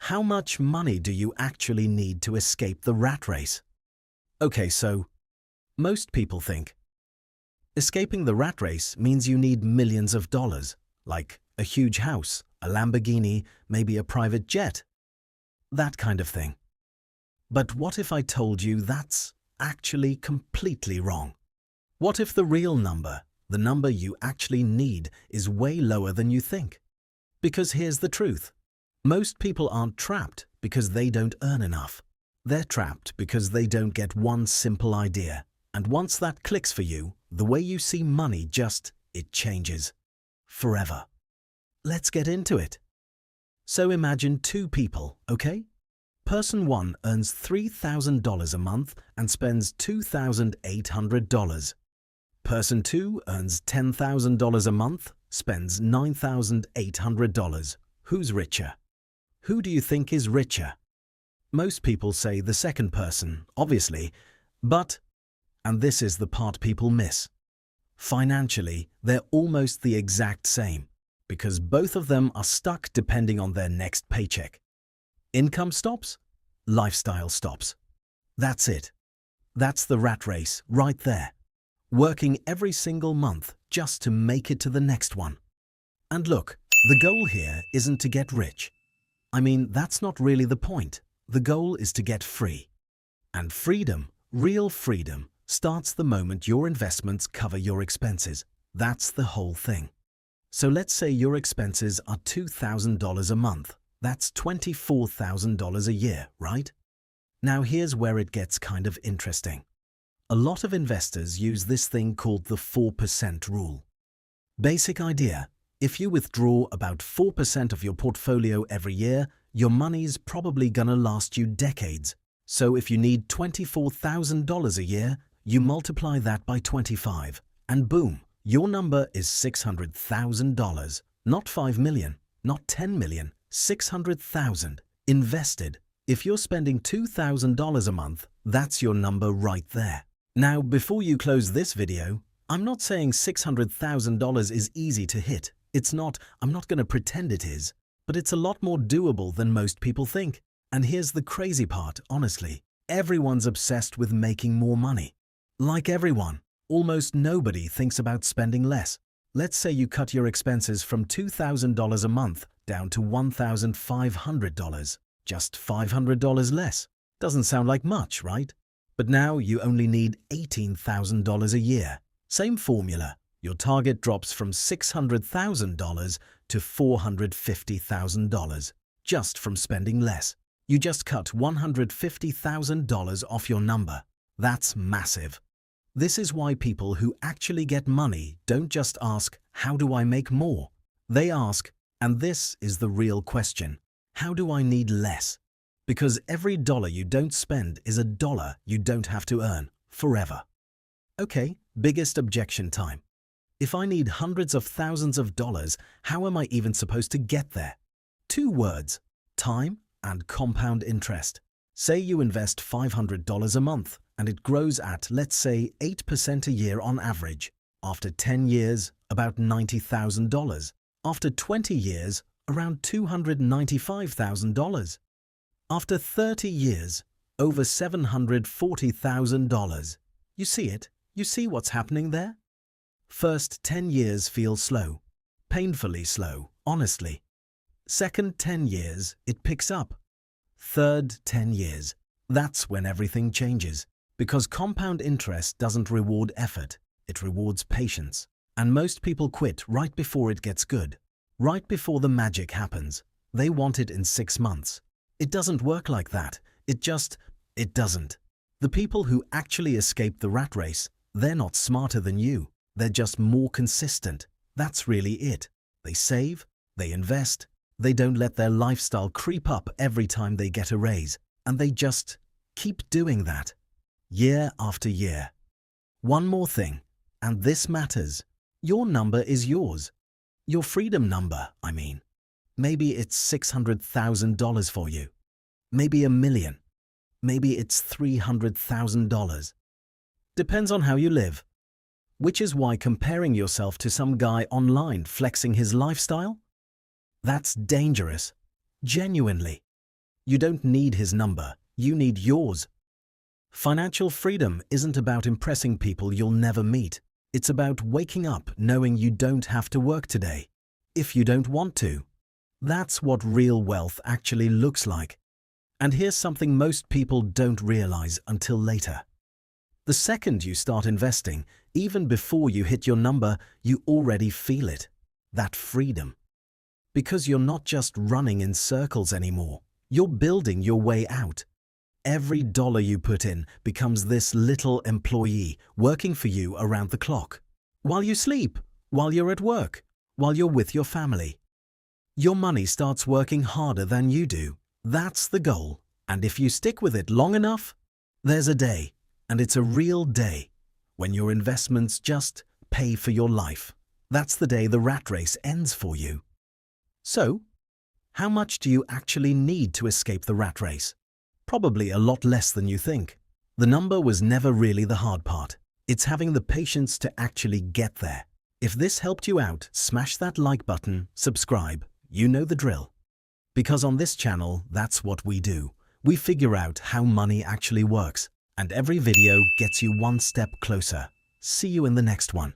How much money do you actually need to escape the rat race? Okay, so most people think escaping the rat race means you need millions of dollars, like a huge house, a Lamborghini, maybe a private jet, that kind of thing. But what if I told you that's actually completely wrong? What if the real number, the number you actually need, is way lower than you think? Because here's the truth. Most people aren't trapped because they don't earn enough. They're trapped because they don't get one simple idea. And once that clicks for you, the way you see money it changes. Forever. Let's get into it. So imagine two people, okay? Person one earns $3,000 a month and spends $2,800. Person two earns $10,000 a month, spends $9,800. Who's richer? Who do you think is richer? Most people say the second person, obviously, but, and this is the part people miss, financially, they're almost the exact same, because both of them are stuck depending on their next paycheck. Income stops, lifestyle stops. That's it. That's the rat race right there. Working every single month just to make it to the next one. And look, the goal here isn't to get rich. I mean, that's not really the point. The goal is to get free. And freedom, real freedom, starts the moment your investments cover your expenses. That's the whole thing. So let's say your expenses are $2,000 a month. That's $24,000 a year, right? Now here's where it gets kind of interesting. A lot of investors use this thing called the 4% rule. Basic idea. If you withdraw about 4% of your portfolio every year, your money's probably gonna last you decades. So if you need $24,000 a year, you multiply that by 25, and boom, your number is $600,000. Not 5 million, not 10 million, 600,000 invested. If you're spending $2,000 a month, that's your number right there. Now, before you close this video, I'm not saying $600,000 is easy to hit. It's not, I'm not going to pretend it is, but it's a lot more doable than most people think. And here's the crazy part, honestly. Everyone's obsessed with making more money. Like everyone, almost nobody thinks about spending less. Let's say you cut your expenses from $2,000 a month down to $1,500, just $500 less. Doesn't sound like much, right? But now you only need $18,000 a year. Same formula. Your target drops from $600,000 to $450,000 just from spending less. You just cut $150,000 off your number. That's massive. This is why people who actually get money don't just ask, how do I make more? They ask, and this is the real question, how do I need less? Because every dollar you don't spend is a dollar you don't have to earn forever. Okay, biggest objection time. If I need hundreds of thousands of dollars, how am I even supposed to get there? Two words, time and compound interest. Say you invest $500 a month and it grows at, let's say, 8% a year on average. After 10 years, about $90,000. After 20 years, around $295,000. After 30 years, over $740,000. You see it? You see what's happening there? First 10 years feel slow, painfully slow, honestly. Second 10 years, it picks up. Third 10 years, that's when everything changes. Because compound interest doesn't reward effort, it rewards patience. And most people quit right before it gets good. Right before the magic happens. They want it in 6 months. It doesn't work like that. It doesn't. The people who actually escape the rat race, they're not smarter than you. They're just more consistent. That's really it. They save, they invest, they don't let their lifestyle creep up every time they get a raise, and they just keep doing that, year after year. One more thing, and this matters. Your number is yours. Your freedom number, I mean. Maybe it's $600,000 for you. Maybe $1 million. Maybe it's $300,000. Depends on how you live. Which is why comparing yourself to some guy online flexing his lifestyle? That's dangerous. Genuinely. You don't need his number, you need yours. Financial freedom isn't about impressing people you'll never meet. It's about waking up knowing you don't have to work today, if you don't want to. That's what real wealth actually looks like. And here's something most people don't realize until later. The second you start investing, even before you hit your number, you already feel it. That freedom. Because you're not just running in circles anymore. You're building your way out. Every dollar you put in becomes this little employee working for you around the clock. While you sleep, while you're at work, while you're with your family. Your money starts working harder than you do. That's the goal. And if you stick with it long enough, there's a day, and it's a real day, when your investments just pay for your life. That's the day the rat race ends for you. So, how much do you actually need to escape the rat race? Probably a lot less than you think. The number was never really the hard part. It's having the patience to actually get there. If this helped you out, smash that like button, subscribe, you know the drill. Because on this channel, that's what we do. We figure out how money actually works, and every video gets you one step closer. See you in the next one.